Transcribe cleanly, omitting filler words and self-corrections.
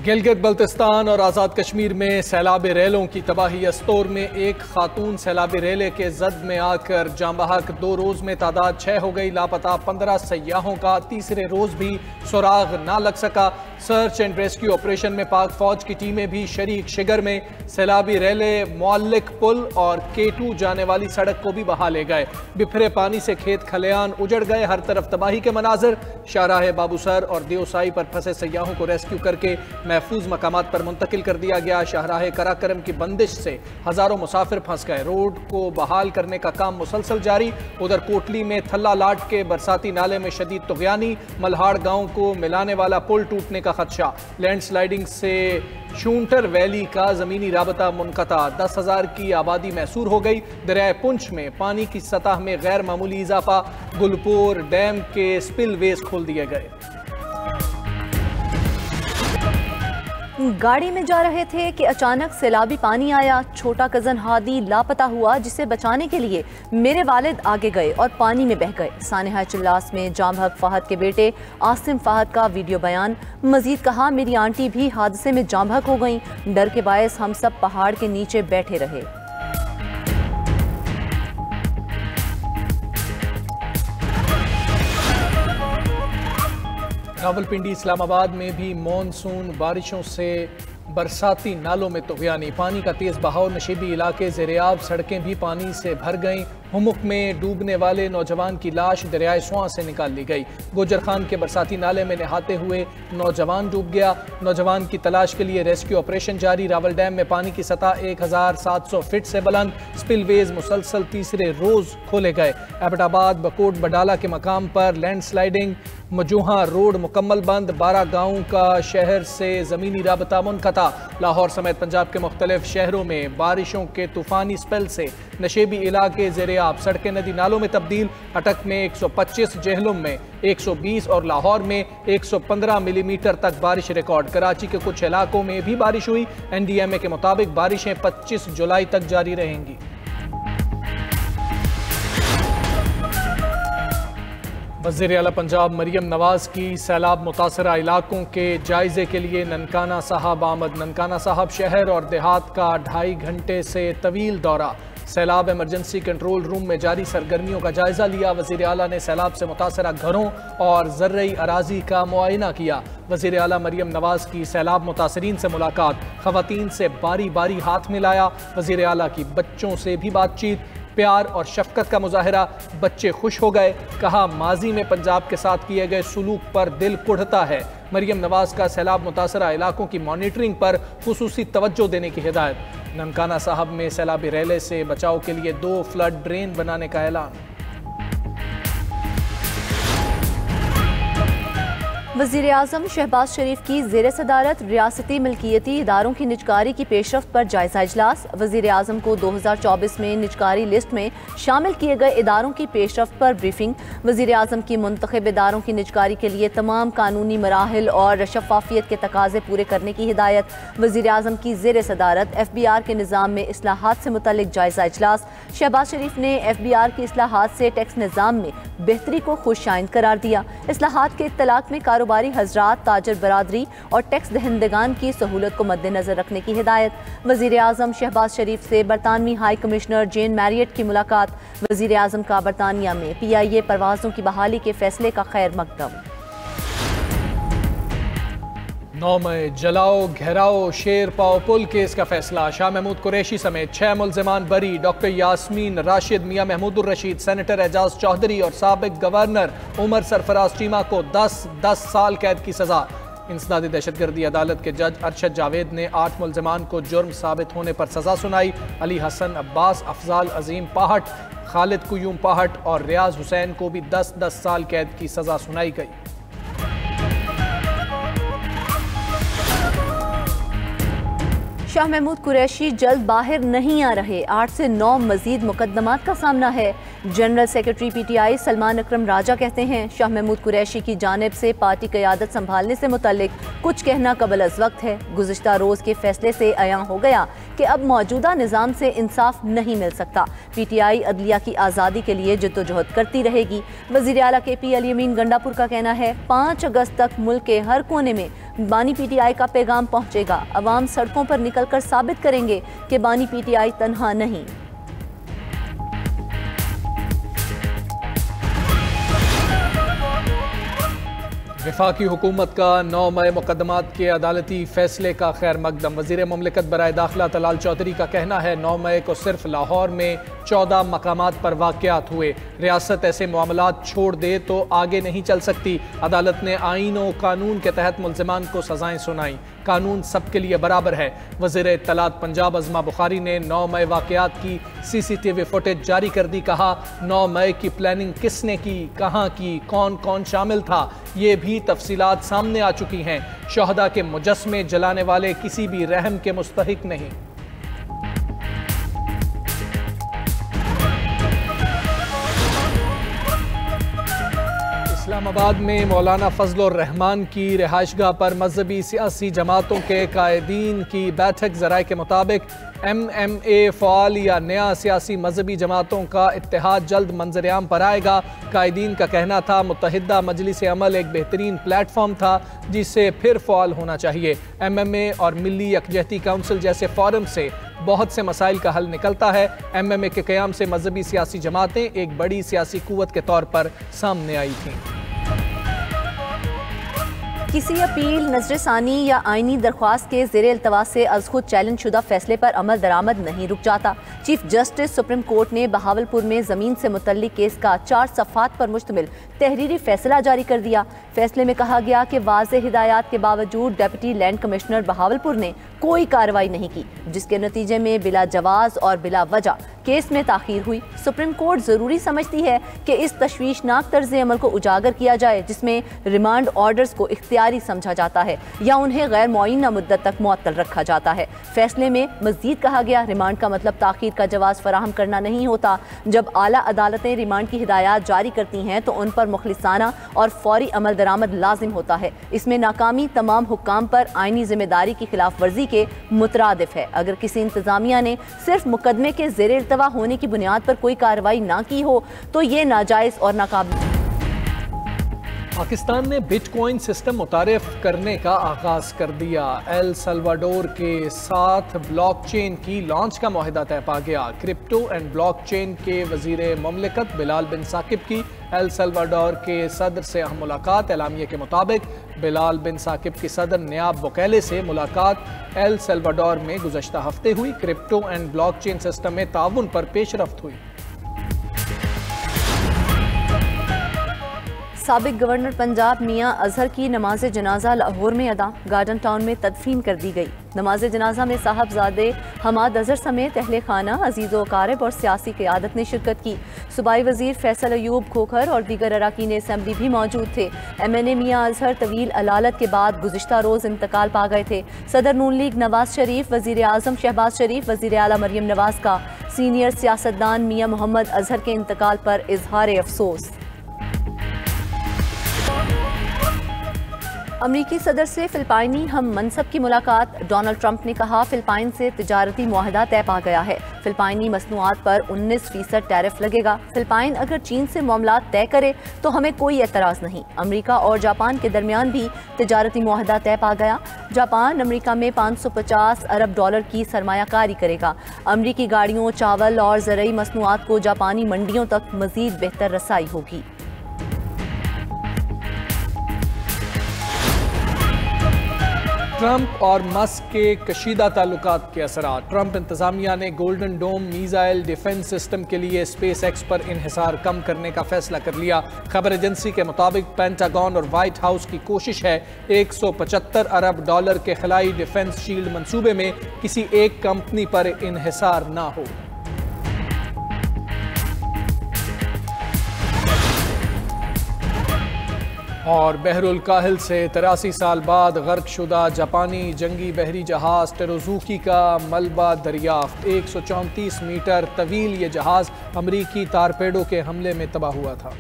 गिलगित बल्तिस्तान और आज़ाद कश्मीर में सैलाब रेलों की तबाही। अस्तोर में एक खातून सैलाब रेले के जद में आकर जाँ बहक। 2 रोज़ में तादाद 6 हो गई। लापता 15 सयाहों का तीसरे रोज़ भी सुराग ना लग सका। सर्च एंड रेस्क्यू ऑपरेशन में पाक फौज की टीमें भी शरीक। शिगर में सैलाबी रेले मुअल्लिक पुल और K2 जाने वाली सड़क को भी बहा ले गए। बिफरे पानी से खेत खलियान उजड़ गए। हर तरफ तबाही के मनाजर। शाहराह बाबूसर और देवसाई पर फंसे सयाहों को रेस्क्यू करके महफूज मकामात पर मुंतकिल कर दिया गया। शाहराह कराकरम की बंदिश से हजारों मुसाफिर फंस गए। रोड को बहाल करने का काम मुसलसल जारी। उधर कोटली में थल्ला लाट के बरसाती नाले में शदीद तुग़यानी। मल्हाड़ गांव को मिलाने वाला पुल टूटने का खदशा। लैंडस्लाइडिंग से शूंटर वैली का जमीनी राबता मुनक़ता। 10,000 की आबादी मैसूर हो गई। दरियाए पुंछ में पानी की सतह में गैर मामूली इजाफा। गुलपुर डैम के स्पिलवेज खोल दिए गए। गाड़ी में जा रहे थे कि अचानक सैलाबी पानी आया। छोटा कजन हादी लापता हुआ, जिसे बचाने के लिए मेरे वालिद आगे गए और पानी में बह गए। सानिहा चिल्लास में जाँ बहक फाहद के बेटे आसिम फाहद का वीडियो बयान। मजीद कहा, मेरी आंटी भी हादसे में जाँ बहक हो गई। डर के बायस हम सब पहाड़ के नीचे बैठे रहे। रावलपिंडी इस्लामाबाद में भी मॉनसून बारिशों से बरसाती नालों में तुग़यानी। पानी का तेज़ बहाव। नशीबी इलाके ज़ेरेआब। सड़कें भी पानी से भर गईं। हुमुक में डूबने वाले नौजवान की लाश दरियाए स्वां से निकाल ली गई। गोजर खान के बरसाती नाले में नहाते हुए नौजवान डूब गया। नौजवान की तलाश के लिए रेस्क्यू ऑपरेशन जारी। रावल डैम में पानी की सतह 1700 फीट से बुलंद। स्पिलवेज मुसलसल तीसरे रोज खोले गए। एबटाबाद बकोट बडाला के मकाम पर लैंडस्लाइडिंग। मजूहा रोड मुकम्मल बंद। 12 गाँव का शहर से ज़मीनी राबता मुनक़ता। लाहौर समेत पंजाब के मुख्तलिफ शहरों में बारिशों के तूफ़ानी स्पेल से नशेबी इलाके ज़ेरेआब। सड़कें नदी नालों में तब्दील। अटक में 125, जेहलुम में 120 और लाहौर में 115 मिलीमीटर तक बारिश रिकॉर्ड। कराची के कुछ इलाकों में भी बारिश हुई। NDMA के मुताबिक बारिशें 25 जुलाई तक जारी रहेंगी। वज़ीर आला पंजाब मरियम नवाज की सैलाब मुतासरा इलाकों के जायजे के लिए ननकाना साहब आमद। ननकाना साहब शहर और देहात का 2.5 घंटे से तवील दौरा। सैलाब इमरजेंसी कंट्रोल रूम में जारी सरगर्मियों का जायजा लिया। वज़ीर आला ने सैलाब से मुतासरा घरों और ज़र्रई अराजी का मुआयना किया। वज़ीर आला मरियम नवाज की सैलाब मुतासरीन से मुलाकात। ख़वातीन से बारी बारी हाथ मिलाया। वज़ीर आला की बच्चों से भी बातचीत। प्यार और शफकत का मुजाहरा। बच्चे खुश हो गए। कहा, माजी में पंजाब के साथ किए गए सुलूक पर दिल कुढ़ता है। मरियम नवाज का सैलाब मुतासरा इलाकों की मॉनिटरिंग पर खुसूसी तवज्जो देने की हिदायत। ननकाना साहब में सैलाबी रेले से बचाव के लिए 2 फ्लड ड्रेन बनाने का ऐलान। वज़ीर आज़म शहबाज शरीफ की ज़ेर सदारत रियासती मिल्कियती इदारों की निजकारी की पेशरफ्त पर जायजा इजलास। वज़ीर आज़म को 2024 में निजकारी लिस्ट में शामिल किए गए इदारों की पेशरफ्त पर ब्रीफिंग। वज़ीर आज़म की मुंतखब इदारों की निजकारी के लिए तमाम कानूनी मराहिल और शफ़ाफियत के तकाज़े पूरे करने की हिदायत। वज़ीर आज़म की ज़ेर सदारत FBR के निज़ाम में इस्लाहात से मुतल्लिक जायजा इजलास। शहबाज शरीफ ने FBR की इस्लाहात से टैक्स निज़ाम में बेहतरी को खुशाइंद करार दिया। इस्लाहात के इत्तलाक में कारोबारी हजरात, ताजर बरादरी और टैक्स दहंदगान की सहूलत को मद्देनजर रखने की हिदायत। वज़ीर आज़म शहबाज शरीफ से बरतानवी हाई कमिश्नर जेन मैरियट की मुलाकात। वज़ीर आज़म का बरतानिया में PIA परवाज़ों की बहाली के फैसले का खैर मकदम। 9 मई जलाओ घेराओ शेर पाओ पुल केस का फैसला। शाह महमूद कुरैशी समेत 6 मुल्ज़िमान बरी। डॉक्टर यास्मीन राशिद, मियां महमूदुर रशीद, सेनेटर एजाज चौधरी और साबिक गवर्नर उमर सरफराज चीमा को 10 साल कैद की सजा। इंसदादी दहशतगर्दी अदालत के जज अरशद जावेद ने 8 मुल्ज़िमान को जुर्म साबित होने पर सजा सुनाई। अली हसन अब्बास, अफजाल अजीम पाहट, खालिद कुयूम पाहट और रियाज हुसैन को भी 10 साल कैद की सजा सुनाई गई। शाह महमूद कुरैशी जल्द बाहर नहीं आ रहे। 8 से 9 मजीद मुकदमात का सामना है। जनरल सेक्रेटरी PTI सलमान अकरम राजा कहते हैं, शाह महमूद कुरैशी की जानिब से पार्टी क़यादत संभालने से मुतल्लिक कुछ कहना कबल अज़ वक्त है। गुज़िश्ता रोज़ के फैसले से अयां हो गया कि अब मौजूदा निज़ाम से इंसाफ नहीं मिल सकता। PTI अदलिया की आज़ादी के लिए जद्दोजहद करती रहेगी। वज़ीर आला KP अली अमीन गंडापुर का कहना है 5 अगस्त तक मुल्क के हर कोने में बानी PTI का पैगाम पहुँचेगा। अवाम सड़कों पर निकल कर साबित करेंगे कि बानी PTI तन्हा नहीं। वफाकी हुकूमत का 9 मई मुकदमात के अदालती फैसले का खैर मकदम। वज़ीर मुमलिकत बराए दाखिला तलाल चौधरी का कहना है 9 मई को सिर्फ लाहौर में 14 मकामात पर वाक़यात हुए। रियासत ऐसे मामलात छोड़ दे तो आगे नहीं चल सकती। अदालत ने आईन और कानून के तहत मुल्ज़िमान को सज़ाएँ सुनाई। कानून सबके लिए बराबर है। वज़ीर इत्तलात पंजाब अज़मा बुखारी ने 9 मई वाक़यात की CCTV फुटेज जारी कर दी। कहा 9 मई की प्लानिंग किसने की, कहाँ की, कौन कौन शामिल था, ये भी तफसीलात सामने आ चुकी हैं। शहदा के मुजस्मे जलाने वाले किसी भी रहम के मुस्तहिक नहीं। इस्लामाबाद में मौलाना फजलुर रहमान की रिहाइशगाह पर मजहबी सियासी जमातों के कायदीन की बैठक। ज़राए के मुताबिक MMA फ़ाल या नया सियासी मजहबी जमातों का इत्तेहाद जल्द मंजर-ए-आम पर आएगा। कायदीन का कहना था मुत्तहिदा मजलिस अमल एक बेहतरीन प्लेटफॉर्म था जिससे फिर फ़ाल होना चाहिए। MMA और मिली यकजहती काउंसिल जैसे फोरम से बहुत से मसाइल का हल निकलता है। MMA के क़याम से मजहबी सियासी जमातें एक बड़ी सियासी कुव्वत के तौर पर सामने आई थीं। किसी अपील, नजरसानी या आईनी दरख्वास्त के ज़ेरे इल्तवा से अज़ खुद चैलेंज शुदा फैसले पर अमल दरामद नहीं रुक जाता। चीफ जस्टिस सुप्रीम कोर्ट ने बहावलपुर में ज़मीन से मुतल्लिक केस का 4 सफ़ात पर मुश्तमिल तहरीरी फैसला जारी कर दिया। फैसले में कहा गया कि वाज़ेह हिदायत के बावजूद डिप्टी लैंड कमिश्नर बहावलपुर ने कोई कार्रवाई नहीं की, जिसके नतीजे में बिला जवाज़ और बिला वजह केस में ताख़ीर हुई। सुप्रीम कोर्ट ज़रूरी समझती है कि इस तशवीशनाक तर्ज़ अमल को उजागर किया जाए जिसमें रिमांड ऑर्डर्स को इख्तियारी समझा जाता है या उन्हें गैर मुअय्यना मुद्दत तक मुअत्तल रखा जाता है। फैसले में मज़ीद कहा गया रिमांड का मतलब ताख़ीर का जवाज़ फराहम करना नहीं होता। जब आला अदालतें रिमांड की हिदायत जारी करती हैं तो उन पर मुखलिसाना और फौरी अमल दरामद लाजिम होता है। इसमें नाकामी तमाम हुक्काम पर आईनी जिम्मेदारी की खिलाफ वर्जी के मुतरादिफ है। अगर किसी इंतजामिया ने सिर्फ मुकदमे के ज़ेरे इल्तवा होने की बुनियाद पर कोई कार्रवाई ना की हो तो ये नाजायज और नाकाबिल। पाकिस्तान ने बिटकॉइन सिस्टम मुतारिफ करने का आगाज कर दिया। एल सल्वाडोर के साथ ब्लॉकचेन की लॉन्च का मुआहिदा तय पा गया। क्रिप्टो एंड ब्लॉकचेन के वजीर मुमलिकत बिलाल बिन साकिब की एल सल्वाडोर के सदर से अहम मुलाकात। एलामिया के मुताबिक बिलाल बिन साकिब की सदर नयाब बुकेले से मुलाकात एल सल्वाडोर में गुज़श्ता हफ्ते हुई। क्रिप्टो एंड ब्लॉकचेन सिस्टम में ताउन पर पेशरफ्त हुई। साबिक गवर्नर पंजाब मियां अजहर की नमाज जनाजा लाहौर में अदा गार्डन टाउन में तदफीन कर दी गई। नमाज जनाजा में साहबजादे हमाद अजहर समेत अहले खाना, अजीज़ो अकारिब और सियासी क़यादत ने शिरकत की। सूबाई वज़ीर फैसल अयूब खोखर और दीगर अराकीन असम्बली भी मौजूद थे। MNA मियां अजहर तवील अलालत के बाद गुज़िश्ता रोज़ इंतकाल पा गए थे। सदर नून लीग नवाज शरीफ, वज़ीर आज़म शहबाज शरीफ, वज़ीर आला मरियम नवाज का सीनियर सियासतदान मियां मोहम्मद अजहर के इंतकाल पर इजहार अफसोस। अमरीकी सदर से फिलिपाइनी हम मनसब की मुलाकात। डोनाल्ड ट्रंप ने कहा फिलिपाइन से तिजारती मुआहदा तय पा गया है। फिलिपाइनी मसनूआत पर 19% टैरिफ लगेगा। फिलिपाइन अगर चीन से मामलात तय करे तो हमें कोई एतराज़ नहीं। अमरीका और जापान के दरमियान भी तिजारती मुआहदा तय पा गया। जापान अमरीका में $550 अरब की सरमायाकारी करेगा। अमरीकी गाड़ियों, चावल और ज़रूरी मसनूआत को जापानी मंडियों तक मज़ीद बेहतर रसाई होगी। ट्रंप और मस्क के कशीदा ताल्लुकात के असरात। ट्रंप इंतजामिया ने golden dome missile defence system के लिए स्पेस एक्स पर इन्हिसार कम करने का फैसला कर लिया। खबर एजेंसी के मुताबिक पेंटागन और व्हाइट हाउस की कोशिश है $175 अरब के खलाई डिफेंस शील्ड मंसूबे में किसी एक कंपनी पर इन्हिसार ना हो। और बहरुल काहिल से 83 साल बाद गर्क शुदा जापानी जंगी बहरी जहाज टेरोजुकी का मलबा दरियाफ्त। 134 मीटर तवील ये जहाज अमरीकी टारपेडो के हमले में तबाह हुआ था।